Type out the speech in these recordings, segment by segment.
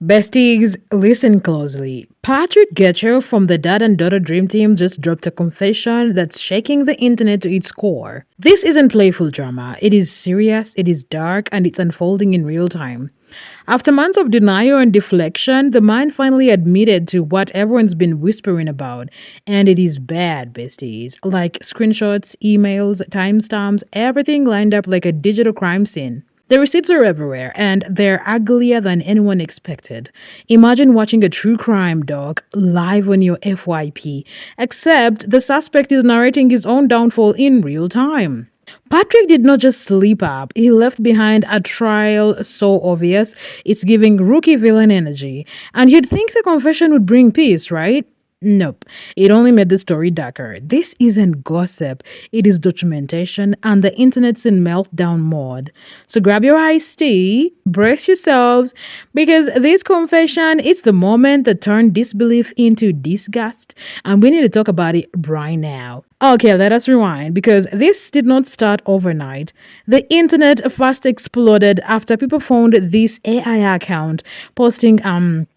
Besties, listen closely. Patrick Getchell from the Dad and Daughter Dream Team just dropped a confession that's shaking the internet to its core. This isn't playful drama, it is serious, it is dark, and it's unfolding in real time. After months of denial and deflection, the man finally admitted to what everyone's been whispering about. And it is bad, besties. Like screenshots, emails, timestamps, everything lined up like a digital crime scene. The receipts are everywhere, and they're uglier than anyone expected. Imagine watching a true crime doc live on your FYP, except the suspect is narrating his own downfall in real time. Patrick did not just slip up, he left behind a trial so obvious it's giving rookie villain energy. And you'd think the confession would bring peace, right? Nope, it only made the story darker. This isn't gossip, it is documentation, and the internet's in meltdown mode. So grab your iced tea, brace yourselves, because this confession is the moment that turned disbelief into disgust, and we need to talk about it right now. Okay, let us rewind because this did not start overnight. The internet first exploded after people found this AI account posting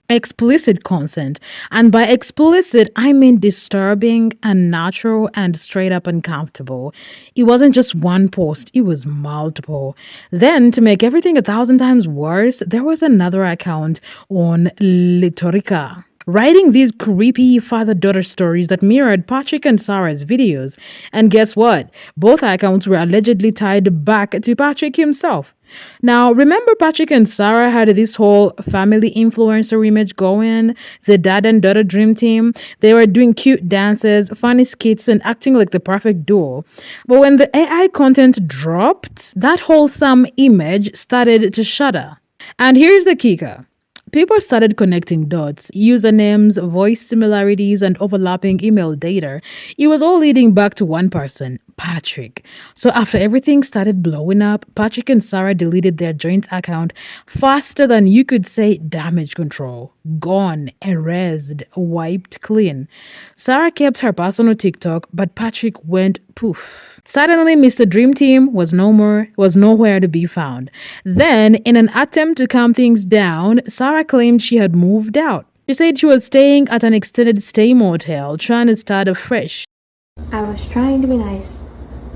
explicit consent. And by explicit, I mean disturbing, unnatural, and straight up uncomfortable. It wasn't just one post, it was multiple. Then, to make everything 1,000 times worse, there was another account on Litorica, writing these creepy father-daughter stories that mirrored Patrick and Sarah's videos. And guess what? Both accounts were allegedly tied back to Patrick himself. Now, remember Patrick and Sarah had this whole family influencer image going, the dad and daughter dream team. They were doing cute dances, funny skits, and acting like the perfect duo. But when the AI content dropped, that wholesome image started to shudder. And here's the kicker. People started connecting dots, usernames, voice similarities, and overlapping email data. It was all leading back to one person, Patrick. So after everything started blowing up, Patrick and Sarah deleted their joint account faster than you could say damage control. Gone, erased, wiped clean. Sarah kept her personal TikTok, but Patrick went poof. Suddenly, Mr. Dream Team was nowhere to be found. Then, in an attempt to calm things down, Sarah claimed she had moved out. She said she was staying at an extended stay motel, trying to start afresh. I was trying to be nice.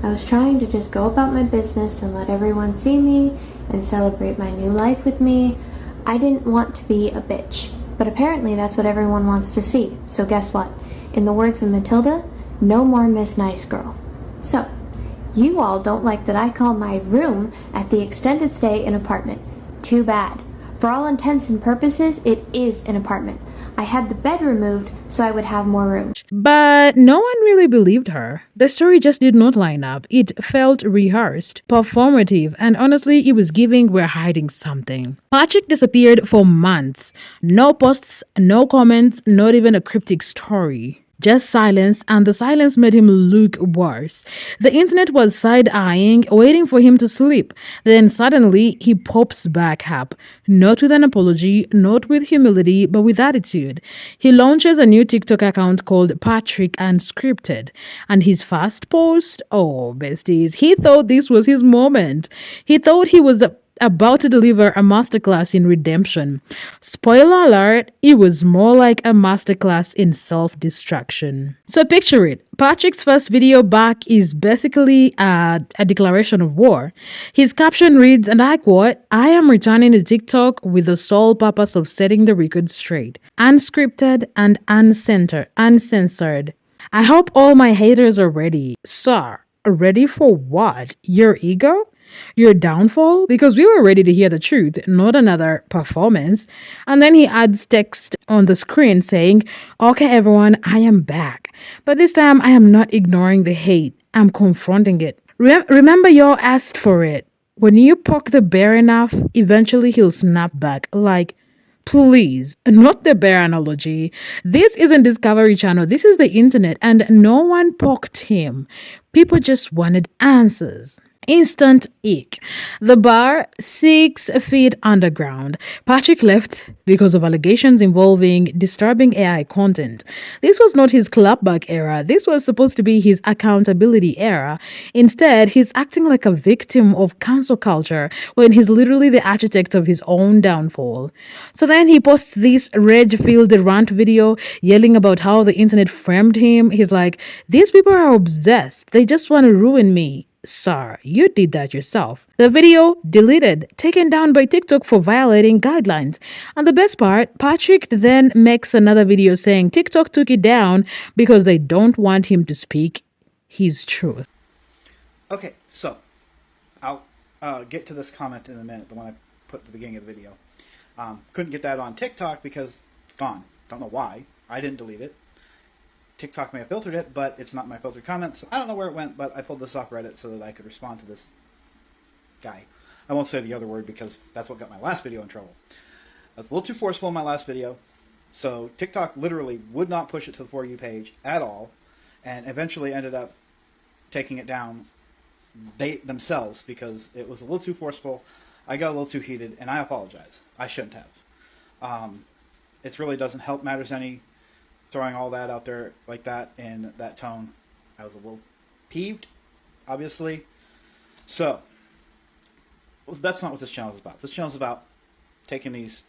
I was trying to just go about my business and let everyone see me and celebrate my new life with me. I didn't want to be a bitch, but apparently that's what everyone wants to see. So guess what? In the words of Matilda, no more Miss Nice Girl. So, you all don't like that I call my room at the extended stay an apartment. Too bad. For all intents and purposes, it is an apartment. I had the bed removed so I would have more room. But no one really believed her. The story just did not line up. It felt rehearsed, performative, and honestly, it was giving we're hiding something. Patrick disappeared for months. No posts, no comments, not even a cryptic story. Just silence, and the silence made him look worse. The internet was side-eyeing, waiting for him to sleep. Then suddenly, he pops back up. Not with an apology, not with humility, but with attitude. He launches a new TikTok account called Patrick Unscripted. And his first post, oh, besties, he thought this was his moment. He thought he was about to deliver a masterclass in redemption. Spoiler alert, it was more like a masterclass in self-destruction. So picture it. Patrick's first video back is basically a declaration of war. His caption reads, and I quote, "I am returning to TikTok with the sole purpose of setting the record straight. Unscripted and uncensored. I hope all my haters are ready." Sir, ready for what? Your ego? Your downfall? Because we were ready to hear the truth, not another performance. And then he adds text on the screen saying, "Okay, everyone, I am back. But this time I am not ignoring the hate. I'm confronting it. Remember y'all asked for it. When you poke the bear enough, eventually he'll snap back. Like, please, not the bear analogy. This isn't Discovery Channel. This is the internet, and no one poked him. People just wanted answers." Instant ick. The bar, 6 feet underground. Patrick left because of allegations involving disturbing AI content. This was not his clapback era. This was supposed to be his accountability era. Instead, he's acting like a victim of cancel culture when he's literally the architect of his own downfall. So then he posts this rage-filled rant video yelling about how the internet framed him. He's like, these people are obsessed. They just want to ruin me. Sir, you did that yourself. The video deleted, taken down by TikTok for violating guidelines. And the best part, Patrick then makes another video saying TikTok took it down because they don't want him to speak his truth. Okay, so I'll get to this comment in a minute, the one I put at the beginning of the video. Couldn't get that on TikTok because it's gone. Don't know why. I didn't delete it. TikTok may have filtered it, but it's not my filtered comments. I don't know where it went, but I pulled this off Reddit so that I could respond to this guy. I won't say the other word because that's what got my last video in trouble. I was a little too forceful in my last video, so TikTok literally would not push it to the For You page at all, and eventually ended up taking it down themselves because it was a little too forceful. I got a little too heated, and I apologize. I shouldn't have. It really doesn't help matters any. Throwing all that out there like that in that tone, I was a little peeved, obviously. So, that's not what this channel is about. This channel is about taking these,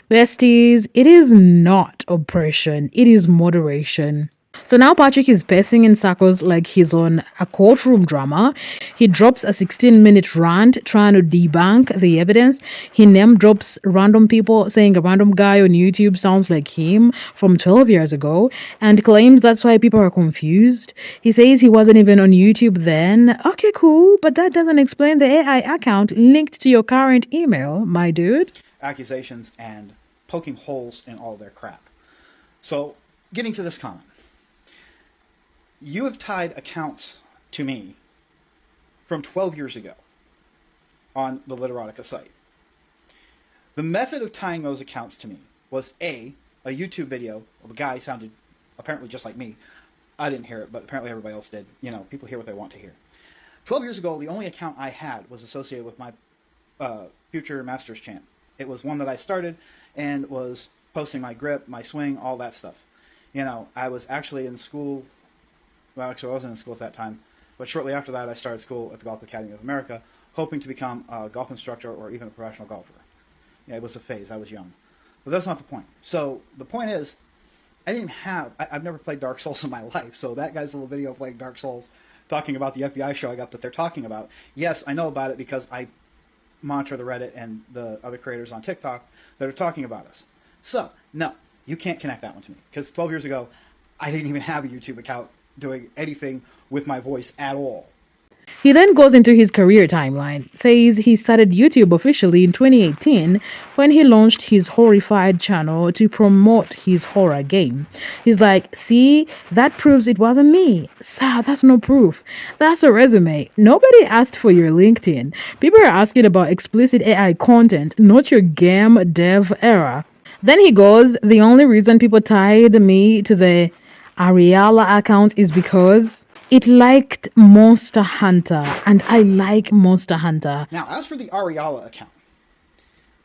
Besties, it is not oppression, it is moderation. So now Patrick is pacing in circles like he's on a courtroom drama. He drops a 16-minute rant trying to debunk the evidence. He name drops random people, saying a random guy on YouTube sounds like him from 12 years ago, and claims that's why people are confused. He says he wasn't even on YouTube then. Okay, cool, but that doesn't explain the AI account linked to your current email, my dude. Accusations and poking holes in all their crap. So, getting to this comment. You have tied accounts to me from 12 years ago on the Literotica site. The method of tying those accounts to me was a YouTube video of a guy who sounded apparently just like me. I didn't hear it, but apparently everybody else did. People hear what they want to hear. 12 years ago, the only account I had was associated with my Future Masters chant. It was one that I started and was posting my grip, my swing, all that stuff. I was actually in school. Well, actually, I wasn't in school at that time, but shortly after that, I started school at the Golf Academy of America, hoping to become a golf instructor or even a professional golfer. It was a phase. I was young. But that's not the point. So the point is, I've never played Dark Souls in my life, so that guy's little video playing Dark Souls, talking about the FBI show I got that they're talking about. Yes, I know about it because I monitor the Reddit and the other creators on TikTok that are talking about us. So, no, you can't connect that one to me, because 12 years ago, I didn't even have a YouTube account doing anything with my voice at all. He then goes into his career timeline, says he started YouTube officially in 2018 when he launched his Horrified channel to promote his horror game. He's like, see, that proves it wasn't me. Sir, that's no proof. That's a resume. Nobody asked for your LinkedIn. People are asking about explicit AI content, not your game dev era. Then he goes, the only reason people tied me to the Ariala account is because it liked Monster Hunter, and I like Monster Hunter. Now, as for the Ariala account,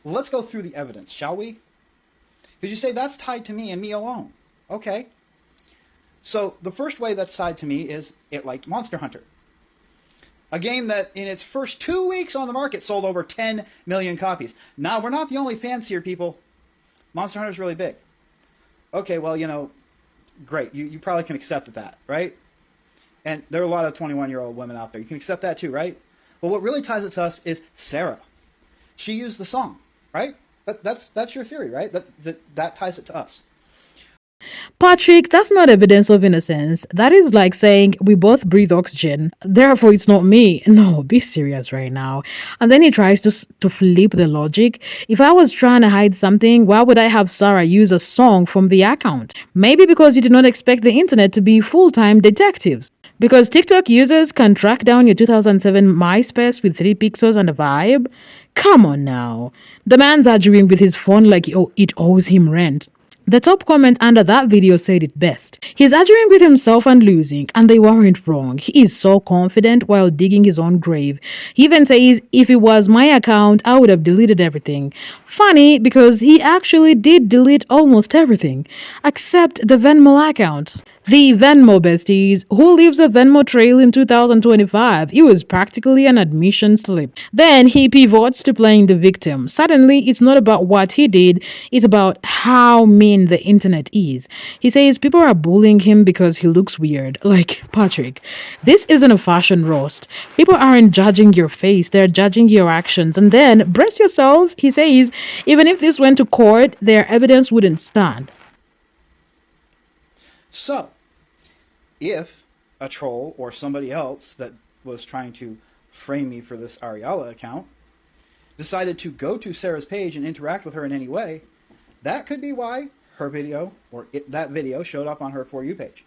let's go through the evidence, shall we? Because you say that's tied to me and me alone. Okay. So the first way that's tied to me is it liked Monster Hunter. A game that in its first 2 weeks on the market sold over 10 million copies. Now, we're not the only fans here, people. Monster Hunter's really big. Okay, well, great. You probably can accept that, right? And there are a lot of 21-year-old women out there. You can accept that too, right? Well, what really ties it to us is Sarah. She used the song, right? That's your theory, right? That ties it to us. Patrick, that's not evidence of innocence. That is like saying we both breathe oxygen, therefore it's not me. No, be serious right now. And then he tries to flip the logic. If I was trying to hide something, why would I have Sarah use a song from the account? Maybe because you did not expect the internet to be full-time detectives. Because TikTok users can track down your 2007 MySpace with 3 pixels and a vibe? Come on now. The man's arguing with his phone like it owes him rent. The top comment under that video said it best. He's arguing with himself and losing, and they weren't wrong. He is so confident while digging his own grave. He even says, if it was my account, I would have deleted everything. Funny, because he actually did delete almost everything, except the Venmo account. The Venmo besties, who leaves a Venmo trail in 2025? It was practically an admission slip. Then he pivots to playing the victim. Suddenly, it's not about what he did, it's about how mean the internet is. He says people are bullying him because he looks weird. Like, Patrick, this isn't a fashion roast. People aren't judging your face, they're judging your actions. And then, brace yourselves, he says, even if this went to court, their evidence wouldn't stand. So, if a troll or somebody else that was trying to frame me for this Ariella account decided to go to Sarah's page and interact with her in any way, that could be why her video or that video showed up on her For You page.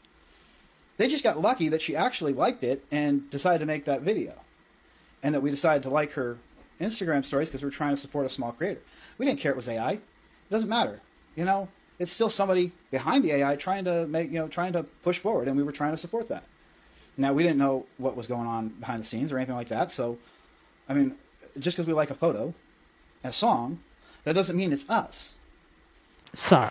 They just got lucky that she actually liked it and decided to make that video, and that we decided to like her Instagram stories because we're trying to support a small creator. We didn't care it was AI. It doesn't matter. It's still somebody behind the AI trying to push forward, and we were trying to support that. Now, we didn't know what was going on behind the scenes or anything like that, so, just because we like a photo, a song, that doesn't mean it's us. Sir,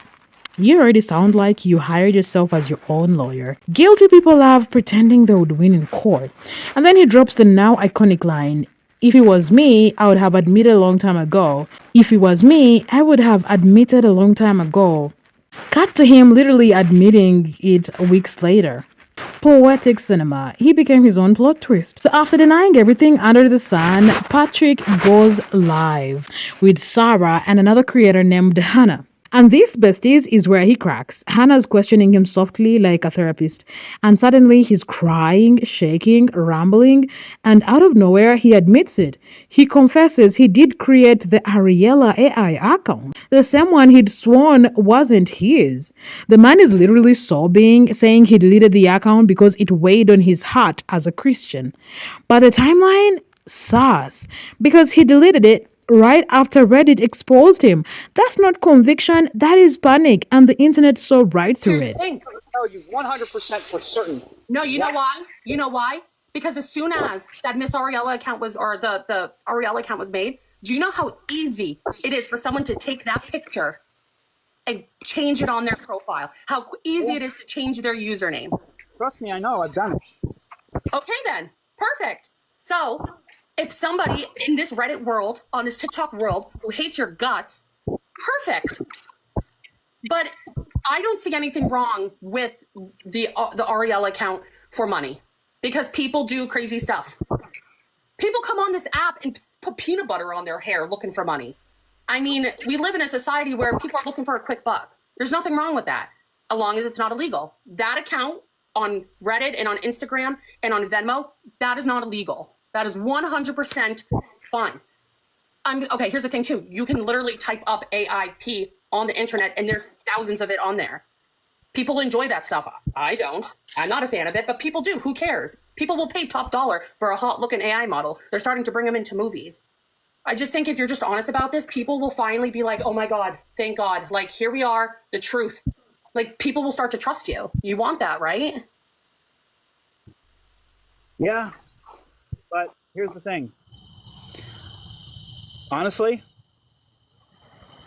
you already sound like you hired yourself as your own lawyer. Guilty people love pretending they would win in court. And then he drops the now iconic line, if it was me, I would have admitted a long time ago. If it was me, I would have admitted a long time ago. Cut to him literally admitting it weeks later. Poetic cinema. He became his own plot twist. So after denying everything under the sun, Patrick goes live with Sarah and another creator named Hannah. And this, besties, is where he cracks. Hannah's questioning him softly like a therapist. And suddenly he's crying, shaking, rambling, and out of nowhere he admits it. He confesses he did create the Ariella AI account, the same one he'd sworn wasn't his. The man is literally sobbing, saying he deleted the account because it weighed on his heart as a Christian. But the timeline? Sus. Because he deleted it right after Reddit exposed him. That's not conviction, that is panic, and the internet saw right through it. I tell you 100% for certain. No, you know why? You know why? Because as soon as that Miss Ariella account was, or the Ariella account was made, do you know how easy it is for someone to take that picture and change it on their profile? How easy it is to change their username? Trust me, I know, I've done it. Okay then, perfect. So if somebody in this Reddit world, on this TikTok world, who hates your guts, perfect. But I don't see anything wrong with the Ariella account for money, because people do crazy stuff. People come on this app and put peanut butter on their hair looking for money. I mean, we live in a society where people are looking for a quick buck. There's nothing wrong with that, as long as it's not illegal. That account on Reddit and on Instagram and on Venmo, that is not illegal. That is 100% fine. Okay, here's the thing too. You can literally type up AIP on the internet and there's thousands of it on there. People enjoy that stuff. I don't. I'm not a fan of it, but people do. Who cares? People will pay top dollar for a hot looking AI model. They're starting to bring them into movies. I just think if you're just honest about this, people will finally be like, oh my God, thank God. Like, here we are, the truth. Like, people will start to trust you. You want that, right? Yeah, but here's the thing. Honestly,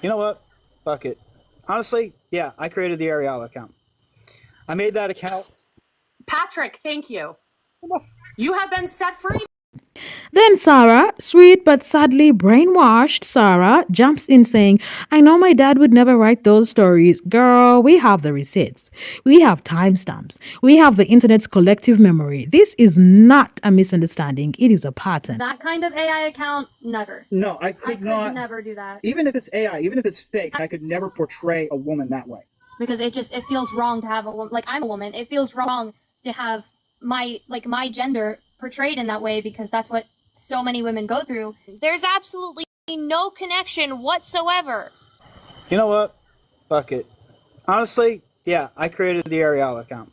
you know what? Fuck it. Honestly, yeah, I created the Ariella account. I made that account. Patrick, thank you. You have been set free. Then Sarah, sweet but sadly brainwashed Sarah, jumps in saying, I know my dad would never write those stories. Girl, we have the receipts. We have timestamps. We have the internet's collective memory. This is not a misunderstanding. It is a pattern. That kind of AI account, never. No, I I could could not. never do that. Even if it's AI, even if it's fake, I could never portray a woman that way. Because it feels wrong to have a woman, like I'm a woman, it feels wrong to have my gender portrayed in that way, because that's what so many women go through. There's absolutely no connection whatsoever. You know what? Fuck it. Honestly, yeah, I created the Ariella account.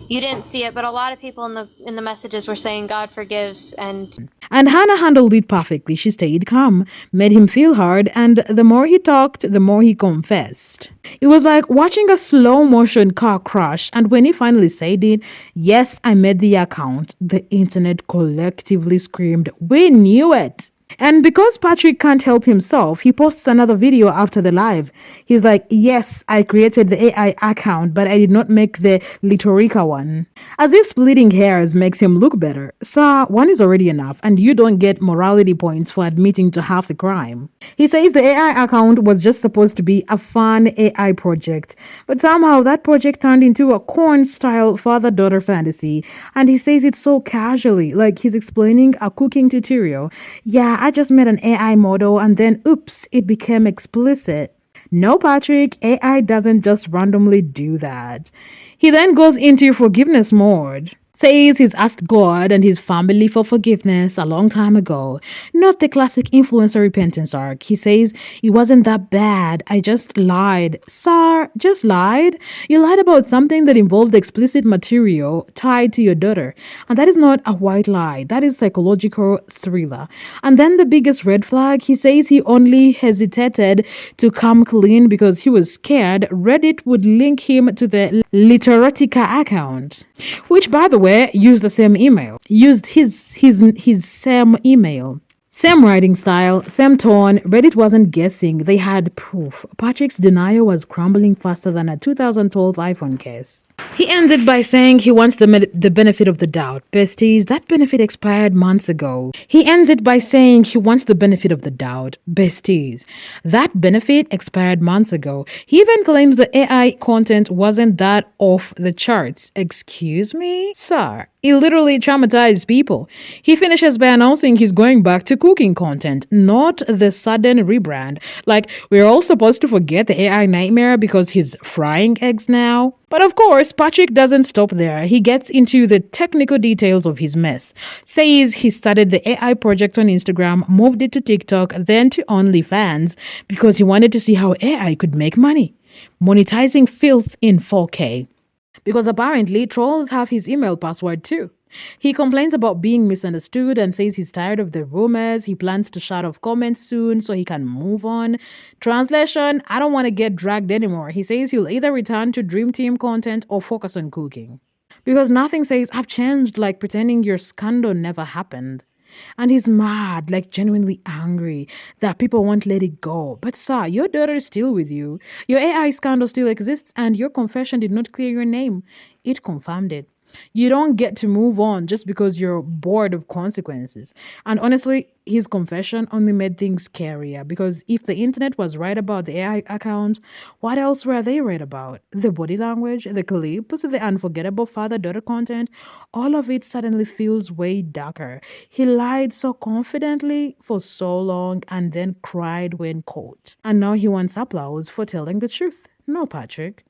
You didn't see it, but a lot of people in the messages were saying God forgives, And Hannah handled it perfectly. She stayed calm, made him feel hard, and the more he talked, the more he confessed. It was like watching a slow motion car crash, and when he finally said it, yes, I made the account, the internet collectively screamed, "We knew it!" And because Patrick can't help himself, he posts another video after the live. He's like, "Yes, I created the AI account, but I did not make the Litorica one." As if splitting hairs makes him look better. Sir, one is already enough, and you don't get morality points for admitting to half the crime. He says the AI account was just supposed to be a fun AI project, but somehow that project turned into a corn-style father-daughter fantasy, and he says it so casually, like he's explaining a cooking tutorial. "Yeah, I just made an AI model and then oops, it became explicit." No, Patrick, AI doesn't just randomly do that. He then goes into forgiveness mode. Says he's asked God and his family for forgiveness a long time ago. Not the classic influencer repentance arc. He says, "It wasn't that bad. I just lied." Sir, just lied? You lied about something that involved explicit material tied to your daughter. And that is not a white lie. That is psychological thriller. And then the biggest red flag, he says he only hesitated to come clean because he was scared Reddit would link him to the Literatica account. Which, by the way, used the same email. Used his same email. Same writing style, same tone. Reddit wasn't guessing. They had proof. Patrick's denial was crumbling faster than a 2012 iPhone case. He ended by saying he wants the benefit of the doubt. Besties, that benefit expired months ago. He ends it by saying he wants the benefit of the doubt. Besties, that benefit expired months ago. He even claims the AI content wasn't that off the charts. Excuse me? Sir, he literally traumatized people. He finishes by announcing he's going back to cooking content, not the sudden rebrand. Like, we're all supposed to forget the AI nightmare because he's frying eggs now. But of course, Patrick doesn't stop there. He gets into the technical details of his mess. Says he started the AI project on Instagram, moved it to TikTok, then to OnlyFans because he wanted to see how AI could make money. Monetizing filth in 4K. Because apparently trolls have his email password too. He complains about being misunderstood and says he's tired of the rumors. He plans to shut off comments soon so he can move on. Translation, I don't want to get dragged anymore. He says he'll either return to Dream Team content or focus on cooking. Because nothing says I've changed like pretending your scandal never happened. And he's mad, like genuinely angry that people won't let it go. But sir, your daughter is still with you. Your AI scandal still exists and your confession did not clear your name. It confirmed it. You don't get to move on just because you're bored of consequences. And honestly, his confession only made things scarier because if the internet was right about the AI account, what else were they right about? The body language, the clips, the unforgettable father-daughter content, all of it suddenly feels way darker. He lied so confidently for so long and then cried when caught. And now he wants applause for telling the truth. No, Patrick.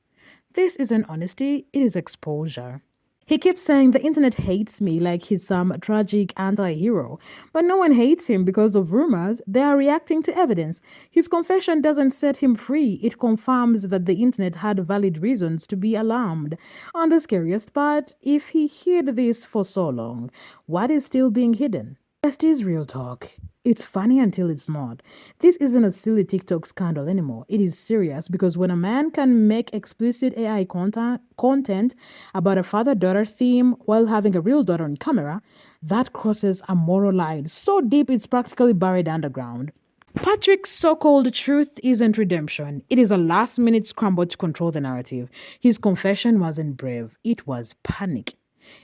This isn't honesty, it is exposure. He keeps saying the internet hates me like he's some tragic anti-hero. But no one hates him because of rumors. They are reacting to evidence. His confession doesn't set him free. It confirms that the internet had valid reasons to be alarmed. And the scariest part, if he hid this for so long, what is still being hidden? Best is real talk. It's funny until it's not. This isn't a silly TikTok scandal anymore. It is serious because when a man can make explicit AI content about a father-daughter theme while having a real daughter on camera, that crosses a moral line so deep it's practically buried underground. Patrick's so-called truth isn't redemption. It is a last-minute scramble to control the narrative. His confession wasn't brave. It was panic.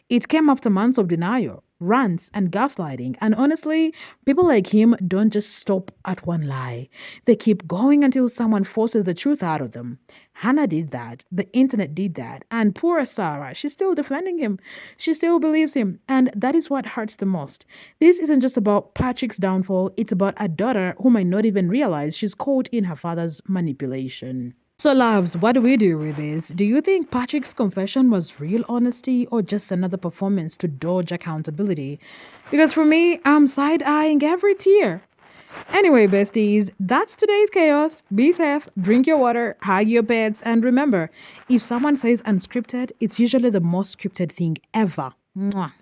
It came after months of denial, rants, and gaslighting. And honestly, people like him don't just stop at one lie. They keep going until someone forces the truth out of them. Hannah did that. The internet did that. And poor Sarah, she's still defending him. She still believes him. And that is what hurts the most. This isn't just about Patrick's downfall. It's about a daughter who might not even realize she's caught in her father's manipulation. So, loves, what do we do with this? Do you think Patrick's confession was real honesty or just another performance to dodge accountability? Because for me, I'm side-eyeing every tear. Anyway, besties, that's today's chaos. Be safe, drink your water, hug your pets, and remember, if someone says unscripted, it's usually the most scripted thing ever. Mwah.